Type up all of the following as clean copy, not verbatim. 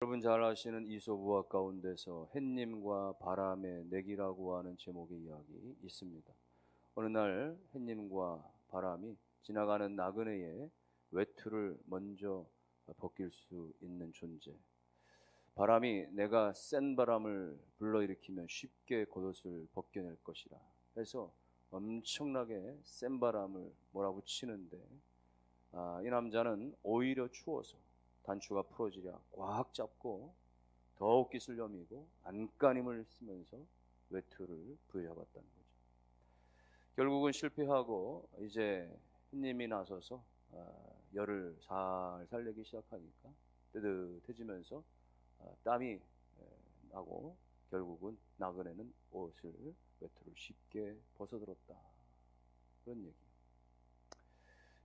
여러분 잘 아시는 이솝우화 가운데서 햇님과 바람의 내기라고 하는 제목의 이야기 있습니다. 어느 날 햇님과 바람이 지나가는 나그네의 외투를 먼저 벗길 수 있는 존재. 바람이 내가 센 바람을 불러일으키면 쉽게 겉옷을 벗겨낼 것이라 해서 엄청나게 센 바람을 몰아붙이는데 이 남자는 오히려 추워서 단추가 풀어지랴 꽉 잡고 더욱 기슬려미고 안간힘을 쓰면서 외투를 부여잡았다는 거죠. 결국은 실패하고 이제 햇님이 나서서 열을 살살 내기 시작하니까 뜨뜻해지면서 땀이 나고 결국은 나그네는 옷을 외투를 쉽게 벗어들었다. 그런 얘기.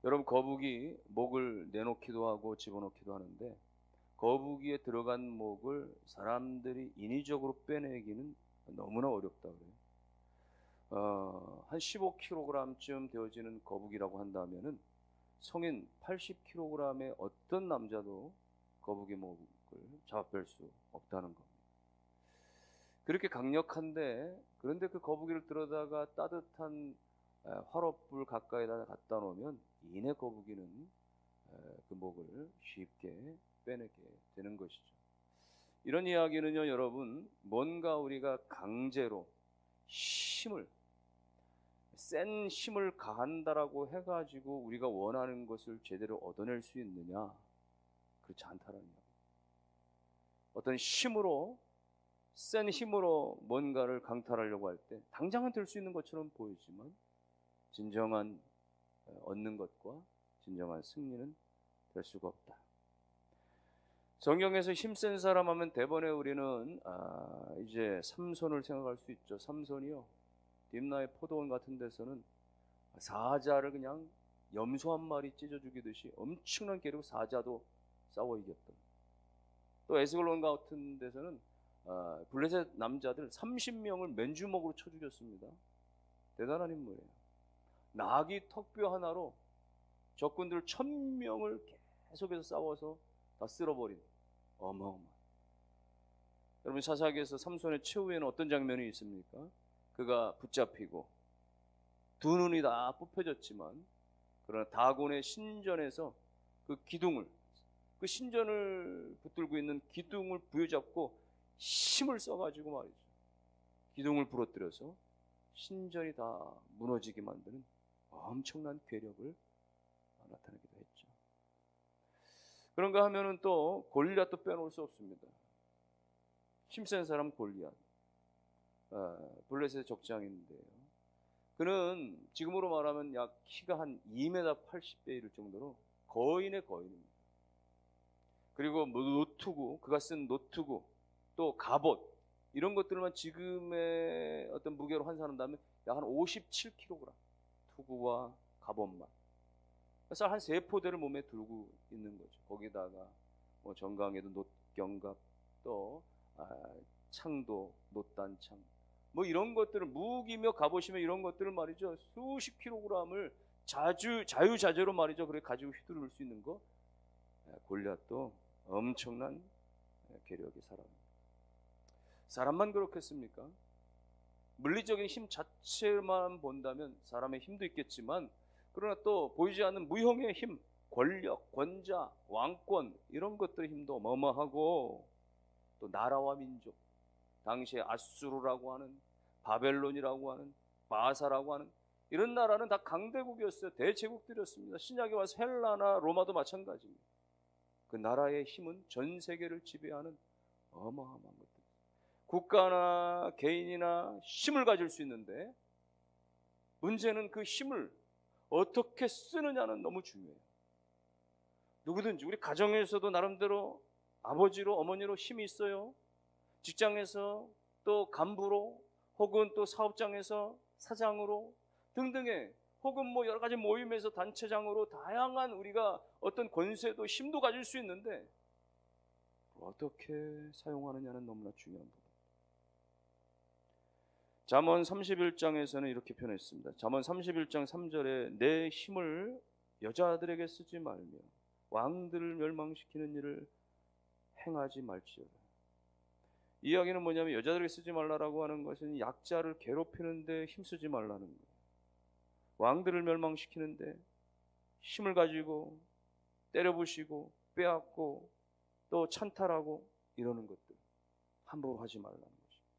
여러분, 거북이 목을 내놓기도 하고 집어넣기도 하는데 거북이에 들어간 목을 사람들이 인위적으로 빼내기는 너무나 어렵다 그래요. 한 15kg쯤 되어지는 거북이라고 한다면은 성인 80kg의 어떤 남자도 거북이 목을 잡아뺄 수 없다는 겁니다. 그렇게 강력한데, 그런데 그 거북이를 들어다가 따뜻한 화롯불 가까이다 갖다 놓으면 이내 거북이는 그 목을 쉽게 빼내게 되는 것이죠. 이런 이야기는요, 여러분, 뭔가 우리가 강제로 센 힘을 가한다라고 해가지고 우리가 원하는 것을 제대로 얻어낼 수 있느냐? 그렇지 않다는 이야기. 어떤 센 힘으로 뭔가를 강탈하려고 할 때 당장은 될 수 있는 것처럼 보이지만 진정한 얻는 것과 진정한 승리는 될 수가 없다. 성경에서 힘센 사람 하면 대번에 우리는 이제 삼손을 생각할 수 있죠. 삼손이요, 딥나의 포도원 같은 데서는 사자를 그냥 염소 한 마리 찢어 죽이듯이 엄청난 괴력, 사자도 싸워 이겼던. 또 에스골론 같은 데서는 블레셋 남자들 30명을 맨주먹으로 쳐 죽였습니다. 대단한 인물이에요. 나귀 턱뼈 하나로 적군들 1000명을 계속해서 싸워서 다 쓸어버린 어마어마. 여러분, 사사기에서 삼손의 최후에는 어떤 장면이 있습니까? 그가 붙잡히고 두 눈이 다 뽑혀졌지만 그러나 다곤의 신전에서 그 신전을 붙들고 있는 기둥을 부여잡고 힘을 써가지고 말이죠, 기둥을 부러뜨려서 신전이 다 무너지게 만드는 엄청난 괴력을 나타내기도 했죠. 그런가 하면은 또 골리앗도 빼놓을 수 없습니다. 힘센 사람 골리앗, 블레셋의 적장인데요. 그는 지금으로 말하면 약 키가 한 2m 80배 이를 정도로 거인의 거인입니다. 그리고 노투구, 그가 쓴 노투구, 또 갑옷, 이런 것들만 지금의 어떤 무게로 환산한다면 약 한 57kg, 투구와 갑옷만 쌀 한 3포대를 몸에 들고 있는 거죠. 거기다가 뭐 정강에도 놋경갑, 또 창도 놋단창, 뭐 이런 것들을, 무기며 갑옷이며 이런 것들을 말이죠, 수십 킬로그램을 자유자재로 말이죠, 그렇게 가지고 휘두를 수 있는 거. 골리앗도 엄청난 괴력의 사람입니다. 사람만 그렇겠습니까? 물리적인 힘 자체만 본다면 사람의 힘도 있겠지만, 그러나 또 보이지 않는 무형의 힘, 권력, 권자, 왕권, 이런 것들의 힘도 어마어마하고, 또 나라와 민족, 당시에 아수르라고 하는, 바벨론이라고 하는, 바사라고 하는 이런 나라는 다 강대국이었어요. 대제국들이었습니다. 신약에 와서 헬라나 로마도 마찬가지입니다. 그 나라의 힘은 전 세계를 지배하는 어마어마한 것들. 국가나 개인이나 힘을 가질 수 있는데, 문제는 그 힘을 어떻게 쓰느냐는 너무 중요해요. 누구든지, 우리 가정에서도 나름대로 아버지로 어머니로 힘이 있어요. 직장에서 또 간부로, 혹은 또 사업장에서 사장으로 등등의, 혹은 뭐 여러 가지 모임에서 단체장으로 다양한 우리가 어떤 권세도 힘도 가질 수 있는데 어떻게 사용하느냐는 너무나 중요한 부분. 잠언 31장에서는 이렇게 표현했습니다. 잠언 31장 3절에 내 힘을 여자들에게 쓰지 말며 왕들을 멸망시키는 일을 행하지 말지어다. 이 이야기는 뭐냐면 여자들에게 쓰지 말라라고 하는 것은 약자를 괴롭히는데 힘쓰지 말라는 거예요. 왕들을 멸망시키는데 힘을 가지고 때려부시고 빼앗고 또 찬탈하고 이러는 것들 함부로 하지 말라는 것입니다.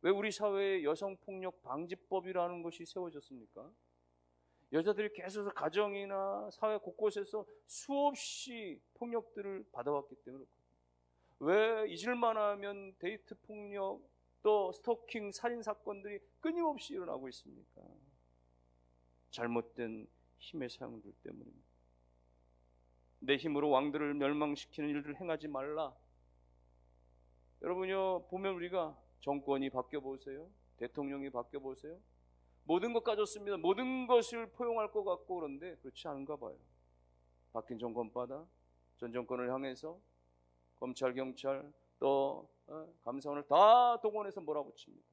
왜 우리 사회에 여성폭력 방지법이라는 것이 세워졌습니까? 여자들이 계속해서 가정이나 사회 곳곳에서 수없이 폭력들을 받아왔기 때문에 왜 잊을만 하면 데이트 폭력 또 스토킹 살인 사건들이 끊임없이 일어나고 있습니까? 잘못된 힘의 사용들 때문입니다. 내 힘으로 왕들을 멸망시키는 일들을 행하지 말라. 여러분요, 보면 우리가 정권이 바뀌어보세요. 대통령이 바뀌어보세요. 모든 것 가졌습니다. 모든 것을 포용할 것 같고 그런데 그렇지 않은가 봐요. 바뀐 정권마다 전 정권을 향해서 검찰, 경찰, 또 감사원을 다 동원해서 몰아붙입니다.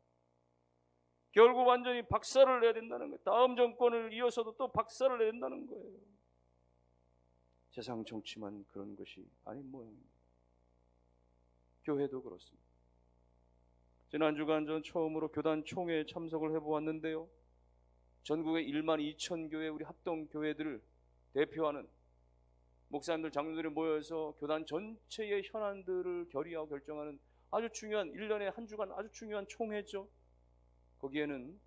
결국 완전히 박살을 내야 된다는 거예요. 다음 정권을 이어서도 또 박살을 내야 된다는 거예요. 세상 정치만 그런 것이 아닌 모양입니다. 교회도 그렇습니다. 지난 주간 전 처음으로 교단 총회에 참석을 해보았는데요. 전국의 1만 2천 교회 우리 합동교회들을 대표하는 목사님들, 장로들이 모여서 교단 전체의 현안들을 결의하고 결정하는 아주 중요한 1년에 한 주간 아주 중요한 총회죠. 거기에는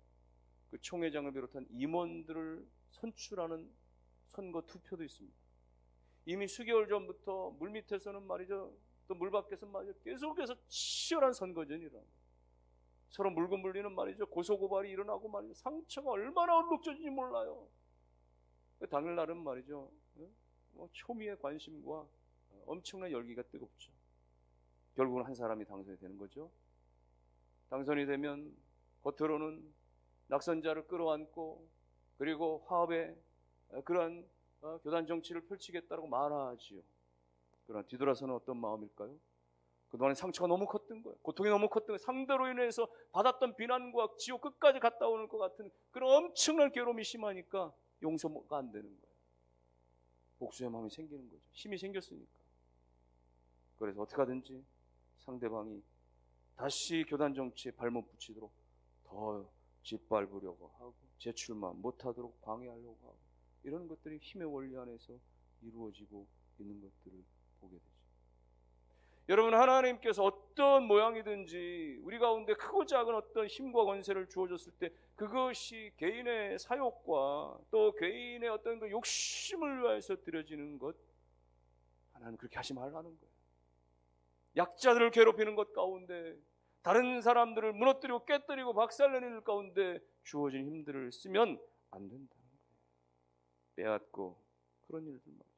그 총회장을 비롯한 임원들을 선출하는 선거 투표도 있습니다. 이미 수개월 전부터 물밑에서는 말이죠, 또 물밖에서 말이죠, 계속해서 치열한 선거전이라 서로 물고 물리는 말이죠, 고소고발이 일어나고 말이죠, 상처가 얼마나 얼룩져진지 몰라요. 당일날은 말이죠, 초미의 관심과 엄청난 열기가 뜨겁죠. 결국은 한 사람이 당선이 되는 거죠. 당선이 되면 겉으로는 낙선자를 끌어안고 그리고 화합의 그러한 교단 정치를 펼치겠다고 말하지요. 그러나 뒤돌아서는 어떤 마음일까요? 그동안에 상처가 너무 컸던 거예요. 고통이 너무 컸던 거예요. 상대로 인해서 받았던 비난과 지옥 끝까지 갔다 오는 것 같은 그런 엄청난 괴로움이 심하니까 용서가 안 되는 거예요. 복수의 마음이 생기는 거죠. 힘이 생겼으니까. 그래서 어떻게 하든지 상대방이 다시 교단 정치에 발목 붙이도록 더 짓밟으려고 하고 제출만 못하도록 방해하려고 하고 이런 것들이 힘의 원리 안에서 이루어지고 있는 것들을 보게 되죠. 여러분, 하나님께서 어떤 모양이든지 우리 가운데 크고 작은 어떤 힘과 권세를 주어줬을 때 그것이 개인의 사욕과 또 개인의 어떤 그 욕심을 위해서 드려지는 것, 하나님 그렇게 하지 말라는 거예요. 약자들을 괴롭히는 것 가운데 다른 사람들을 무너뜨리고 깨뜨리고 박살내는 일 가운데 주어진 힘들을 쓰면 안 된다는 거예요. 빼앗고 그런 일들 말이죠.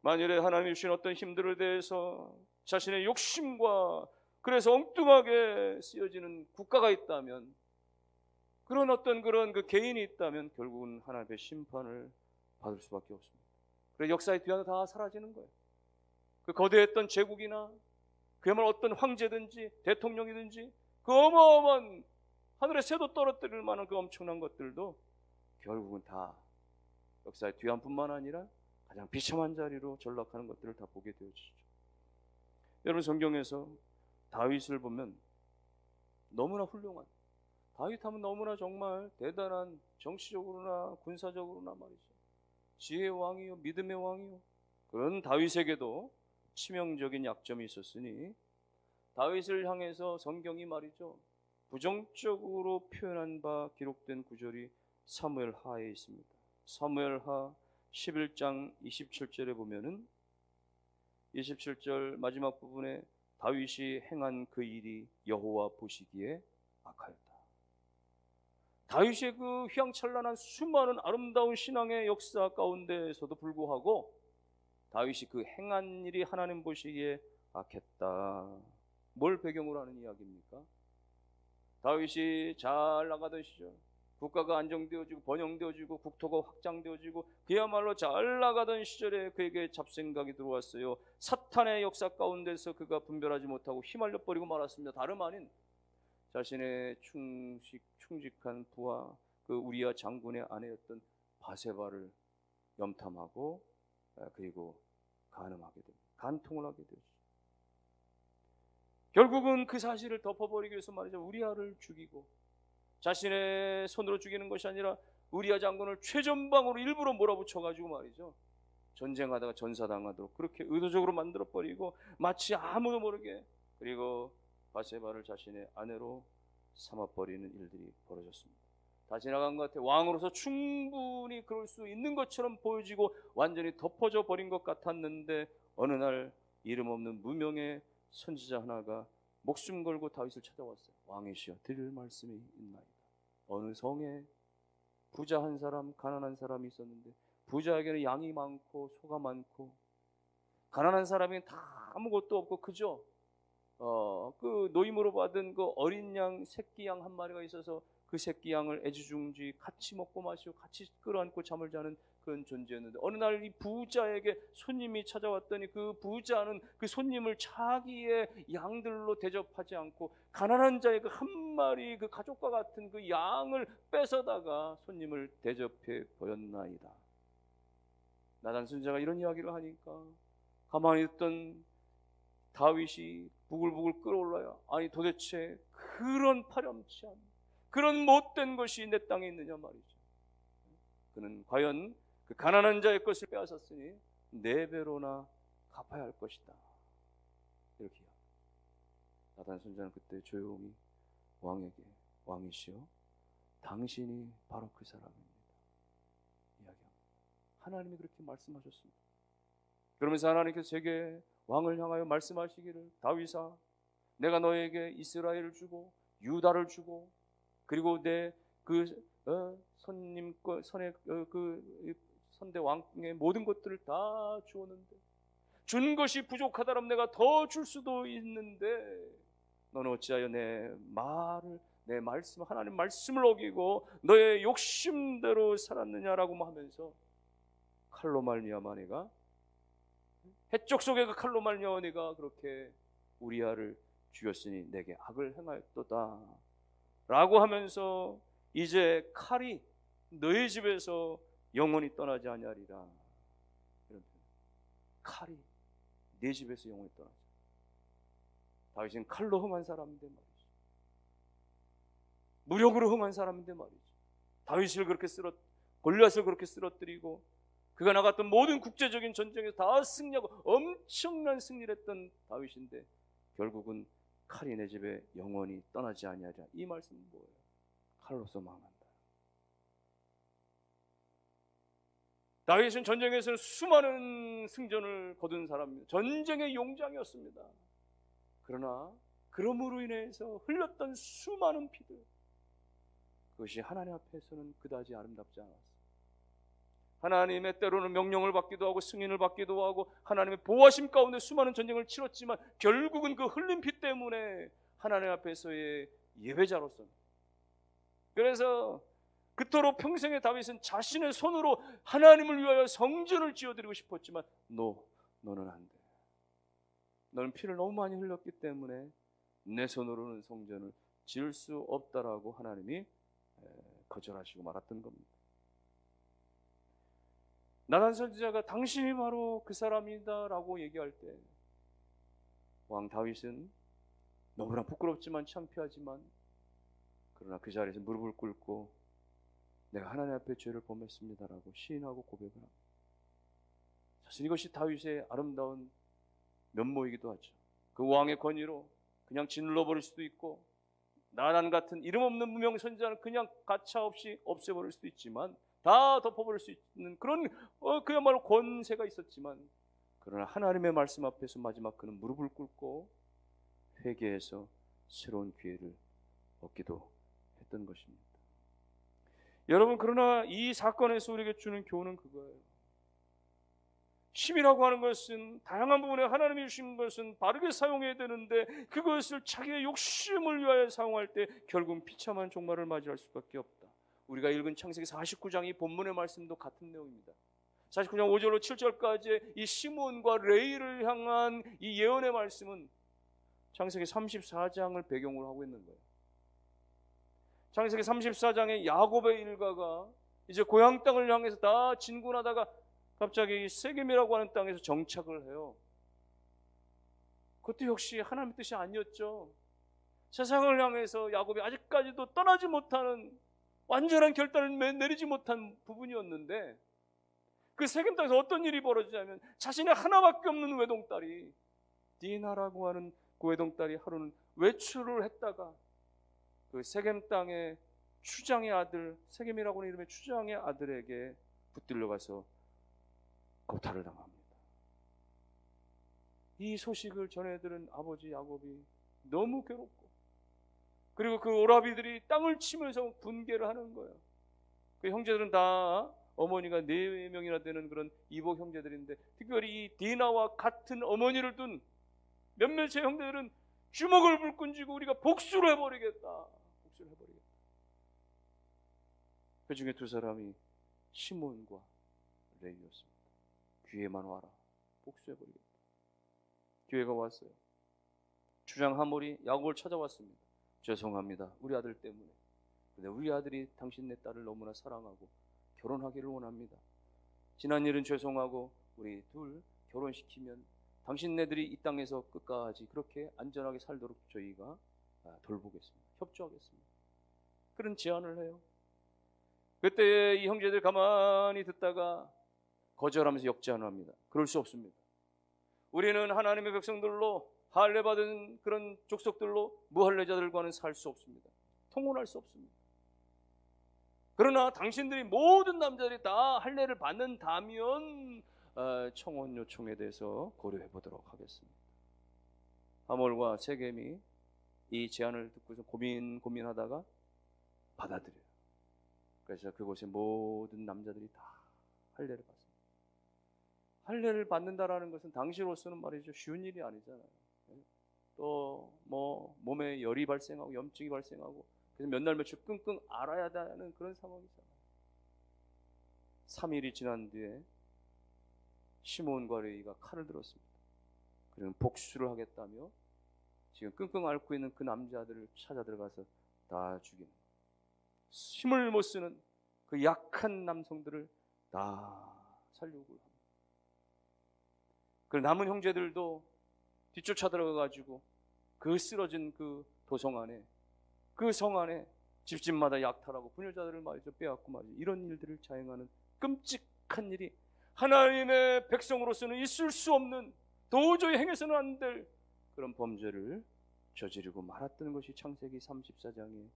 만일에 하나님이 주신 어떤 힘들을 대해서 자신의 욕심과 그래서 엉뚱하게 쓰여지는 국가가 있다면, 그런 어떤 그런 그 개인이 있다면 결국은 하나님의 심판을 받을 수밖에 없습니다. 그래서 역사의 뒤안에 다 사라지는 거예요. 그 거대했던 제국이나 그야말로 어떤 황제든지 대통령이든지 그 어마어마한 하늘의 새도 떨어뜨릴 만한 그 엄청난 것들도 결국은 다 역사의 뒤안뿐만 아니라 가장 비참한 자리로 전락하는 것들을 다 보게 되어지죠. 여러분, 성경에서 다윗을 보면 너무나 훌륭한, 다윗하면 너무나 정말 대단한, 정치적으로나 군사적으로나 말이죠, 지혜의 왕이요 믿음의 왕이요, 그런 다윗에게도 치명적인 약점이 있었으니 다윗을 향해서 성경이 말이죠 부정적으로 표현한 바 기록된 구절이 사무엘하에 있습니다. 사무엘하 11장 27절에 보면은 27절 마지막 부분에 다윗이 행한 그 일이 여호와 보시기에 악하였다. 다윗의 그 휘황찬란한 수많은 아름다운 신앙의 역사 가운데에서도 불구하고 다윗이 그 행한 일이 하나님 보시기에 악했다. 뭘 배경으로 하는 이야기입니까? 다윗이 잘 나가던 시절, 국가가 안정되어지고 번영되어지고 국토가 확장되어지고 그야말로 잘 나가던 시절에 그에게 잡생각이 들어왔어요. 사탄의 역사 가운데서 그가 분별하지 못하고 휘말려 버리고 말았습니다. 다름 아닌 자신의 충직한 부하 그 우리야 장군의 아내였던 바세바를 염탐하고 그리고 간음하게 됩니다. 간통을 하게 되죠. 결국은 그 사실을 덮어버리기 위해서 말이죠, 우리아를 죽이고, 자신의 손으로 죽이는 것이 아니라 우리아 장군을 최전방으로 일부러 몰아붙여가지고 말이죠, 전쟁하다가 전사당하도록 그렇게 의도적으로 만들어버리고, 마치 아무도 모르게, 그리고 바세바를 자신의 아내로 삼아버리는 일들이 벌어졌습니다. 다 지나간 것 같아요. 왕으로서 충분히 그럴 수 있는 것처럼 보여지고 완전히 덮어져 버린 것 같았는데, 어느 날 이름 없는 무명의 선지자 하나가 목숨 걸고 다윗을 찾아왔어요. 왕이시여, 드릴 말씀이 있나이다. 어느 성에 부자 한 사람, 가난한 사람이 있었는데, 부자에게는 양이 많고 소가 많고, 가난한 사람에게는 다 아무것도 없고 그저 그 노임으로 받은 그 어린 양, 새끼 양 한 마리가 있어서 그 새끼 양을 애지중지 같이 먹고 마시고 같이 끌어안고 잠을 자는 그런 존재였는데, 어느 날 이 부자에게 손님이 찾아왔더니 그 부자는 그 손님을 자기의 양들로 대접하지 않고 가난한 자의 그 한 마리 그 가족과 같은 그 양을 뺏어다가 손님을 대접해 보였나이다. 나단 선지자가 이런 이야기를 하니까 가만히 있던 다윗이 부글부글 끓어올라요. 아니, 도대체 그런 파렴치한, 그런 못된 것이 내 땅에 있느냐 말이죠. 그는 과연 그 가난한 자의 것을 빼앗았으니 4배로나 갚아야 할 것이다, 이렇게 이야기합니다. 나단 선지자는 그때 조용히 왕에게, 왕이시여, 당신이 바로 그 사람입니다, 이야기합니다. 하나님이 그렇게 말씀하셨습니다. 그러면서 하나님께서 제게 왕을 향하여 말씀하시기를, 다윗아, 내가 너에게 이스라엘을 주고 유다를 주고, 그리고 내 그 선님 선의 그 선대 왕의 모든 것들을 다 주었는데, 준 것이 부족하다면 내가 더 줄 수도 있는데 너는 어찌하여 내 말을, 내 말씀, 하나님 말씀을 어기고 너의 욕심대로 살았느냐라고 하면서 칼로 말미암아 내가, 해쪽 속의 그 칼로 말미암아 내가 그렇게 우리아를 죽였으니 내게 악을 행하였도다 라고 하면서, 이제 칼이 너의 집에서 영원히 떠나지 아니하리라. 칼이 내 집에서 영원히 떠나지. 다윗은 칼로 흥한 사람인데 말이죠, 무력으로 흥한 사람인데 말이죠, 다윗을 그렇게 골리앗을 그렇게 쓰러뜨리고 그가 나갔던 모든 국제적인 전쟁에서 다 승리하고 엄청난 승리를 했던 다윗인데, 결국은 칼이 내 집에 영원히 떠나지 아니하리라. 이 말씀은 뭐예요? 칼로서 망한다. 다윗은 전쟁에서는 수많은 승전을 거둔 사람입니다. 전쟁의 용장이었습니다. 그러나 그럼으로 인해서 흘렸던 수많은 피들, 그것이 하나님 앞에서는 그다지 아름답지 않았습니다. 하나님의 때로는 명령을 받기도 하고 승인을 받기도 하고 하나님의 보호하심 가운데 수많은 전쟁을 치렀지만, 결국은 그 흘린 피 때문에 하나님 앞에서의 예배자로서, 그래서 그토록 평생의 다윗은 자신의 손으로 하나님을 위하여 성전을 지어드리고 싶었지만, 너는 안 돼. 너는 피를 너무 많이 흘렸기 때문에 내 손으로는 성전을 지을 수 없다라고 하나님이 거절하시고 말았던 겁니다. 나단 선지자가 당신이 바로 그 사람이다 라고 얘기할 때, 왕 다윗은 너무나 부끄럽지만 창피하지만, 그러나 그 자리에서 무릎을 꿇고 내가 하나님 앞에 죄를 범했습니다 라고 시인하고 고백을 합니다. 사실 이것이 다윗의 아름다운 면모이기도 하죠. 그 왕의 권위로 그냥 짓눌러버릴 수도 있고, 나단 같은 이름 없는 무명 선지자는 그냥 가차없이 없애버릴 수도 있지만, 다 덮어버릴 수 있는 그런 그야말로 권세가 있었지만, 그러나 하나님의 말씀 앞에서 마지막 그는 무릎을 꿇고 회개해서 새로운 기회를 얻기도 했던 것입니다. 여러분, 그러나 이 사건에서 우리에게 주는 교훈은 그거예요. 힘이라고 하는 것은, 다양한 부분에 하나님이 주신 것은 바르게 사용해야 되는데, 그것을 자기의 욕심을 위하여 사용할 때 결국은 비참한 종말을 맞이할 수밖에 없다. 우리가 읽은 창세기 49장 이 본문의 말씀도 같은 내용입니다. 49장 5절로 7절까지의 이 시므온과 레이를 향한 이 예언의 말씀은 창세기 34장을 배경으로 하고 있는 거예요. 창세기 34장의 야곱의 일가가 이제 고향 땅을 향해서 다 진군하다가 갑자기 세겜이라고 하는 땅에서 정착을 해요. 그것도 역시 하나님의 뜻이 아니었죠. 세상을 향해서 야곱이 아직까지도 떠나지 못하는 완전한 결단을 내리지 못한 부분이었는데, 그 세겜 땅에서 어떤 일이 벌어지냐면 자신의 하나밖에 없는 외동딸이, 디나라고 하는 그 외동딸이 하루는 외출을 했다가 그 세겜 땅의 추장의 아들, 세겜이라고 하는 이름의 추장의 아들에게 붙들려 가서 고탈을 당합니다. 이 소식을 전해들은 아버지 야곱이 너무 괴롭고, 그리고 그 오라비들이 땅을 치면서 분개를 하는 거예요. 그 형제들은 다 어머니가 4명이나 되는 그런 이복 형제들인데, 특별히 이 디나와 같은 어머니를 둔 몇몇의 형제들은 주먹을 불끈 쥐고 우리가 복수를 해버리겠다. 그 중에 2사람이 시몬과 레위였습니다. 기회만 와라. 복수해버리겠다. 기회가 왔어요. 주장 하몰이 야곱을 찾아왔습니다. 죄송합니다. 우리 아들 때문에. 근데 우리 아들이 당신네 딸을 너무나 사랑하고 결혼하기를 원합니다. 지난 일은 죄송하고 우리 둘 결혼시키면 당신네들이 이 땅에서 끝까지 그렇게 안전하게 살도록 저희가 돌보겠습니다. 협조하겠습니다. 그런 제안을 해요. 그때 이 형제들 가만히 듣다가 거절하면서 역제안을 합니다. 그럴 수 없습니다. 우리는 하나님의 백성들로 할례받은 그런 족속들로 무할례자들과는 살 수 없습니다. 통혼할 수 없습니다. 그러나 당신들이 모든 남자들이 다 할례를 받는다면 청혼 요청에 대해서 고려해 보도록 하겠습니다. 하몰과 세겜이 이 제안을 듣고서 고민하다가 받아들여요. 그래서 그곳의 모든 남자들이 다 할례를 받습니다. 할례를 받는다라는 것은 당시로서는 말이죠, 쉬운 일이 아니잖아요. 또 뭐 몸에 열이 발생하고 염증이 발생하고, 그래서 몇 날 며칠 끙끙 앓아야 되는 그런 상황이잖아요. 3일이 지난 뒤에 시몬과 레위가 칼을 들었습니다. 그리고 복수를 하겠다며 지금 끙끙 앓고 있는 그 남자들을 찾아 들어가서 다 죽이는, 힘을 못 쓰는 그 약한 남성들을 다 살려고 합니다. 그 남은 형제들도 뒤쫓아 들어가가지고 그 쓰러진 그 도성 안에, 그 성 안에 집집마다 약탈하고 부녀자들을 말이죠, 빼앗고 말이죠, 이런 일들을 자행하는 끔찍한 일이 하나님의 백성으로서는 있을 수 없는, 도저히 행해서는 안 될 그런 범죄를 저지르고 말았던 것이 창세기 34장의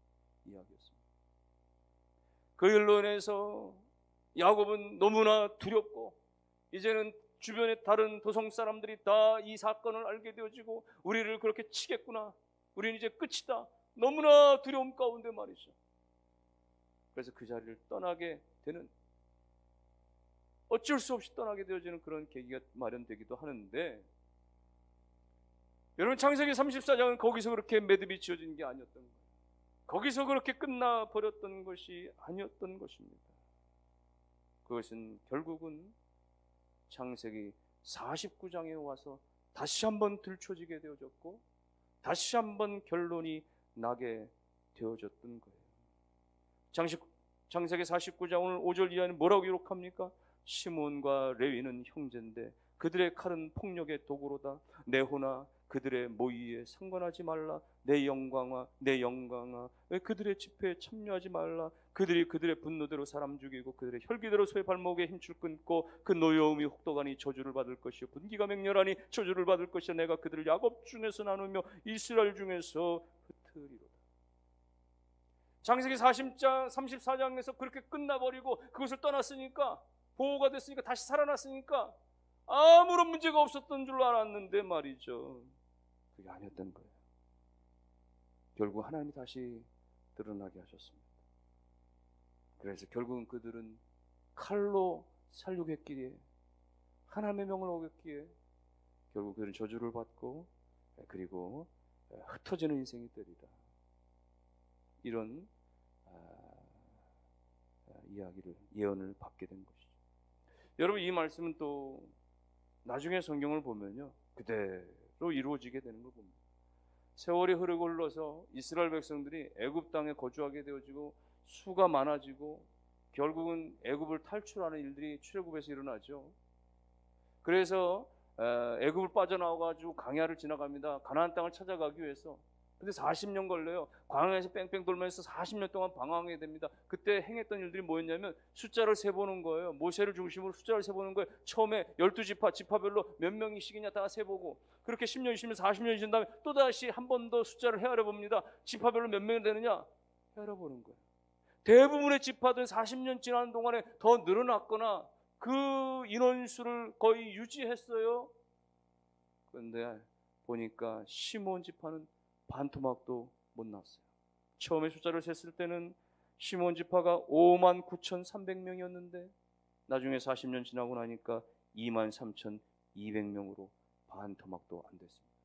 이야기였습니다. 그 일로 인해서 야곱은 너무나 두렵고, 이제는 주변의 다른 도성 사람들이 다 이 사건을 알게 되어지고 우리를 그렇게 치겠구나, 우리는 이제 끝이다, 너무나 두려움 가운데 말이죠. 그래서 그 자리를 떠나게 되는, 어쩔 수 없이 떠나게 되어지는 그런 계기가 마련되기도 하는데, 여러분 창세기 34장은 거기서 그렇게 매듭이 지어진 게 아니었던 거예요. 거기서 그렇게 끝나버렸던 것이 아니었던 것입니다. 그것은 결국은 창세기 49장에 와서 다시 한번 들춰지게 되어졌고, 다시 한번 결론이 나게 되어졌던 거예요. 창세기 49장 오늘 5절 이하는 뭐라고 기록합니까? 시몬과 레위는 형제인데 그들의 칼은 폭력의 도구로다. 내 호나 그들의 모의에 상관하지 말라. 내 영광아 왜 그들의 집회에 참여하지 말라. 그들이 그들의 분노대로 사람 죽이고 그들의 혈기대로 소의 발목에 힘줄 끊고 그 노여움이 혹독하니 저주를 받을 것이요 분기가 맹렬하니 저주를 받을 것이요 내가 그들을 야곱 중에서 나누며 이스라엘 중에서 흩으리로다. 창세기 34장에서 그렇게 끝나버리고 그것을 떠났으니까, 보호가 됐으니까, 다시 살아났으니까 아무런 문제가 없었던 줄 알았는데 말이죠, 그게 아니었던 거예요. 결국 하나님이 다시 드러나게 하셨습니다. 그래서 결국은 그들은 칼로 살려고 했기에, 하나님의 명을 어겼기에 결국 그들은 저주를 받고 그리고 흩어지는 인생이 되리라, 이런 이야기를, 예언을 받게 된 것이죠. 여러분, 이 말씀은 또 나중에 성경을 보면요, 그대로 이루어지게 되는 걸 봅니다. 세월이 흐르고 흘러서 이스라엘 백성들이 애굽 땅에 거주하게 되어지고 수가 많아지고 결국은 애굽을 탈출하는 일들이 출애굽에서 일어나죠. 그래서 애굽을 빠져나와가지고 광야를 지나갑니다. 가나안 땅을 찾아가기 위해서. 근데 40년 걸려요. 광야에서 뺑뺑 돌면서 40년 동안 방황하게 됩니다. 그때 행했던 일들이 뭐였냐면 숫자를 세보는 거예요. 모세를 중심으로 숫자를 세보는 거예요. 처음에 12지파, 지파별로 몇 명이씩이냐 다 세보고, 그렇게 10년, 20년, 40년이 지난 다음에 또다시 한 번 더 숫자를 헤아려 봅니다. 지파별로 몇 명이 되느냐 헤아려 보는 거예요. 대부분의 지파들은 40년 지나는 동안에 더 늘어났거나 그 인원수를 거의 유지했어요. 그런데 보니까 시므온 지파는 반토막도 못 났어요. 처음에 숫자를 셌을 때는 시므온 지파가 59,300명이었는데 나중에 40년 지나고 나니까 23,200명으로 반토막도 안 됐습니다.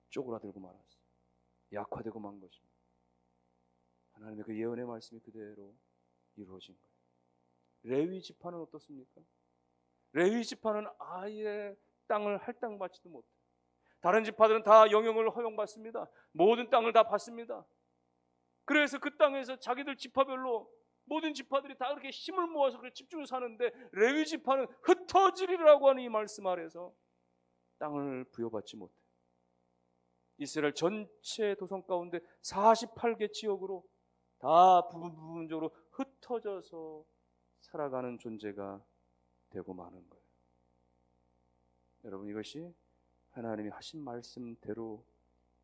쪼그라들고 말았어요. 약화되고 만 것입니다. 하나님의 그 예언의 말씀이 그대로 이루어진 거예요. 레위 지파는 어떻습니까? 레위 지파는 아예 땅을 할당받지도 못해요. 다른 지파들은 다 영역을 허용받습니다. 모든 땅을 다 받습니다. 그래서 그 땅에서 자기들 지파별로 모든 지파들이 다 그렇게 힘을 모아서 그렇게 집중해서 사는데, 레위 지파는 흩어지리라고 하는 이 말씀 아래서 땅을 부여받지 못해요. 이스라엘 전체 도성 가운데 48개 지역으로 다 부분적으로 흩어져서 살아가는 존재가 되고 마는 거예요. 여러분, 이것이 하나님이 하신 말씀대로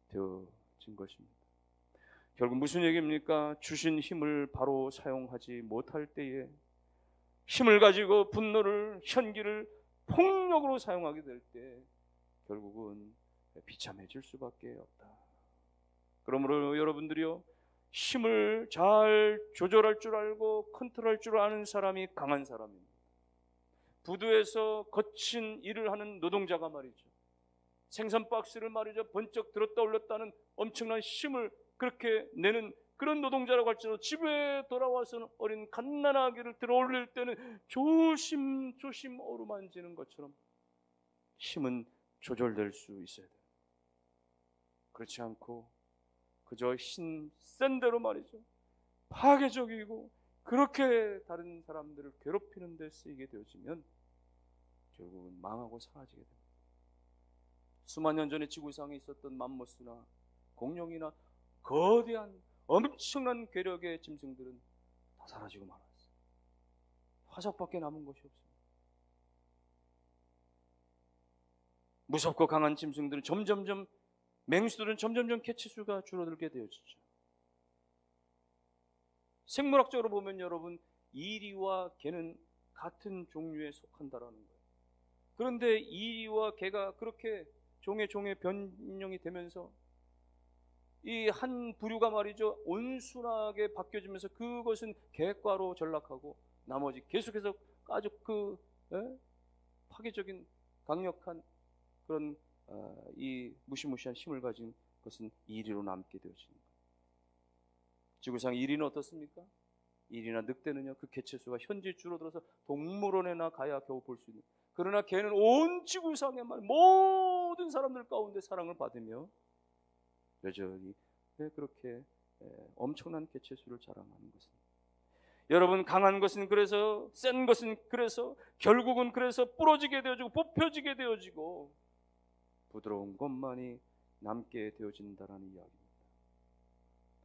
되어진 것입니다. 결국 무슨 얘기입니까? 주신 힘을 바로 사용하지 못할 때에 힘을 가지고 분노를, 현기를 폭력으로 사용하게 될 때 결국은 비참해질 수밖에 없다. 그러므로 여러분들이요, 힘을 잘 조절할 줄 알고 컨트롤할 줄 아는 사람이 강한 사람입니다. 부두에서 거친 일을 하는 노동자가 말이죠, 생선 박스를 말이죠 번쩍 들었다 올렸다는 엄청난 힘을 그렇게 내는 그런 노동자라고 할지라도 집에 돌아와서는 어린 갓난아기를 들어올릴 때는 조심조심 어루만지는 것처럼 힘은 조절될 수 있어야 돼요. 그렇지 않고 그저 힘 센 대로 말이죠 파괴적이고 그렇게 다른 사람들을 괴롭히는 데 쓰이게 되어지면 결국은 망하고 사라지게 됩니다. 수만 년 전에 지구상에 있었던 맘모스나 공룡이나 거대한 엄청난 괴력의 짐승들은 다 사라지고 말았어요. 화석밖에 남은 것이 없습니다. 무섭고 강한 짐승들은 점점점, 맹수들은 점점점 개체수가 줄어들게 되어지죠. 생물학적으로 보면 여러분, 이리와 개는 같은 종류에 속한다라는 거예요. 그런데 이리와 개가 그렇게 종의 변형이 되면서 이 한 부류가 말이죠 온순하게 바뀌어지면서 그것은 개과로 전락하고 나머지 계속해서 아주 파괴적인 강력한 그런 이 무시무시한 힘을 가진 것은 이리로 남게 되어지는 거예요. 지구상 이리는 어떻습니까? 이리나 늑대는요, 그 개체수가 현재 줄어들어서 동물원에나 가야 겨우 볼 수 있는, 그러나 개는 온 지구상의 모든 사람들 가운데 사랑을 받으며 여전히 그렇게 엄청난 개체수를 자랑하는 것입니다. 여러분, 강한 것은 그래서, 센 것은 그래서, 결국은 그래서 부러지게 되어지고 뽑혀지게 되어지고 부드러운 것만이 남게 되어진다라는 이야기입니다.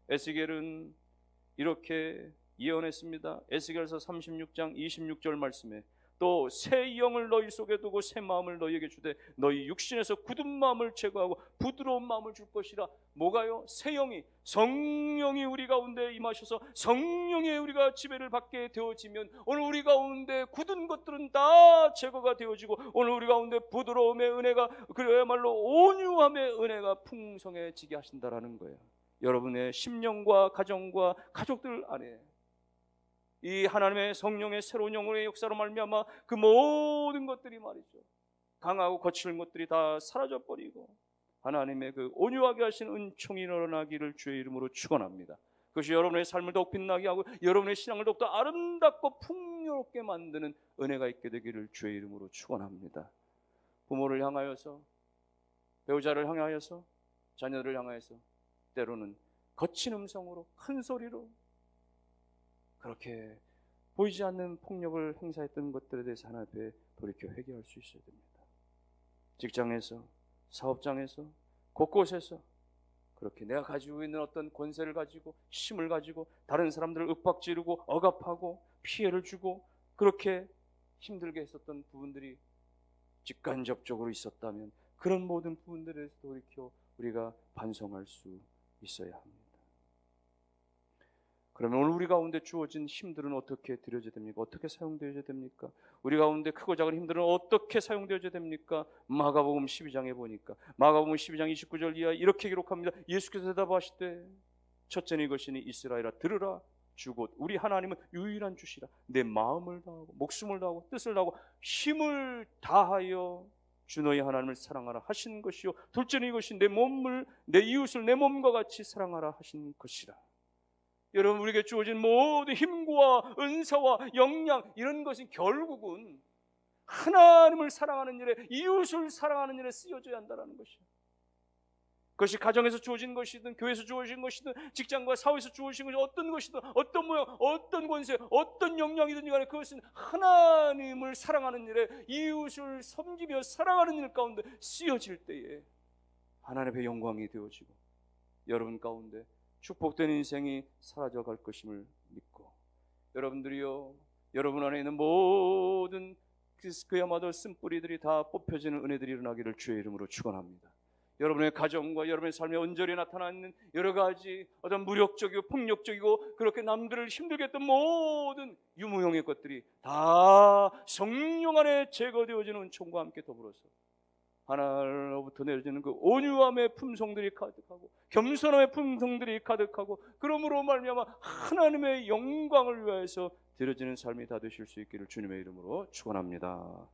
에스겔은 이렇게 예언했습니다. 에스겔서 36장 26절 말씀에 또 새 영을 너희 속에 두고 새 마음을 너희에게 주되 너희 육신에서 굳은 마음을 제거하고 부드러운 마음을 줄 것이라. 뭐가요? 새 영이, 성령이 우리 가운데 임하셔서 성령의 우리가 지배를 받게 되어지면 오늘 우리 가운데 굳은 것들은 다 제거가 되어지고 오늘 우리 가운데 부드러움의 은혜가, 그야말로 온유함의 은혜가 풍성해지게 하신다라는 거예요. 여러분의 심령과 가정과 가족들 안에 이 하나님의 성령의 새로운 영혼의 역사로 말미암아 그 모든 것들이 말이죠 강하고 거칠은 것들이 다 사라져버리고 하나님의 그 온유하게 하신 은총이 일어나기를 주의 이름으로 축원합니다. 그것이 여러분의 삶을 더욱 빛나게 하고 여러분의 신앙을 더욱더 아름답고 풍요롭게 만드는 은혜가 있게 되기를 주의 이름으로 축원합니다. 부모를 향하여서, 배우자를 향하여서, 자녀들을 향하여서 때로는 거친 음성으로, 큰 소리로 그렇게 보이지 않는 폭력을 행사했던 것들에 대해서 하나님 앞에 돌이켜 회개할 수 있어야 됩니다. 직장에서, 사업장에서, 곳곳에서 그렇게 내가 가지고 있는 어떤 권세를 가지고 힘을 가지고 다른 사람들을 윽박지르고 억압하고 피해를 주고 그렇게 힘들게 했었던 부분들이 직간접적으로 있었다면 그런 모든 부분들에서 돌이켜 우리가 반성할 수 있어야 합니다. 그러면 오늘 우리 가운데 주어진 힘들은 어떻게 드려져야 됩니까? 어떻게 사용되어야 됩니까? 우리 가운데 크고 작은 힘들은 어떻게 사용되어야 됩니까? 마가복음 12장에 보니까 마가복음 12장 29절 이하 이렇게 기록합니다. 예수께서 대답하시되 첫째는 이것이니 이스라엘아 들으라 주 곧 우리 하나님은 유일한 주시라. 내 마음을 다하고 목숨을 다하고 뜻을 다하고 힘을 다하여 주 너희 하나님을 사랑하라 하신 것이요 둘째는 이것이 내 몸을 내 이웃을 내 몸과 같이 사랑하라 하신 것이라. 여러분 우리에게 주어진 모든 힘과 은사와 역량 이런 것은 결국은 하나님을 사랑하는 일에 이웃을 사랑하는 일에 쓰여져야 한다는 것이에요. 그것이 가정에서 주어진 것이든 교회에서 주어진 것이든 직장과 사회에서 주어진 것이 어떤 것이든 어떤 모양 어떤 권세 어떤 역량이든지 간에 그것은 하나님을 사랑하는 일에 이웃을 섬기며 사랑하는 일 가운데 쓰여질 때에 하나님의 영광이 되어지고 여러분 가운데 축복된 인생이 사라져갈 것임을 믿고 여러분들이요 여러분 안에 있는 모든 그야말로 쓴뿌리들이 다 뽑혀지는 은혜들이 일어나기를 주의 이름으로 축원합니다. 여러분의 가정과 여러분의 삶에 언저리에 나타나는 여러 가지 어떤 무력적이고 폭력적이고 그렇게 남들을 힘들게 했던 모든 유무형의 것들이 다 성령 안에 제거되어지는 은총과 함께 더불어서 하나로부터 내려지는 그 온유함의 품성들이 가득하고 겸손함의 품성들이 가득하고 그러므로 말미암아 하나님의 영광을 위하여서 드려지는 삶이 다 되실 수 있기를 주님의 이름으로 축원합니다.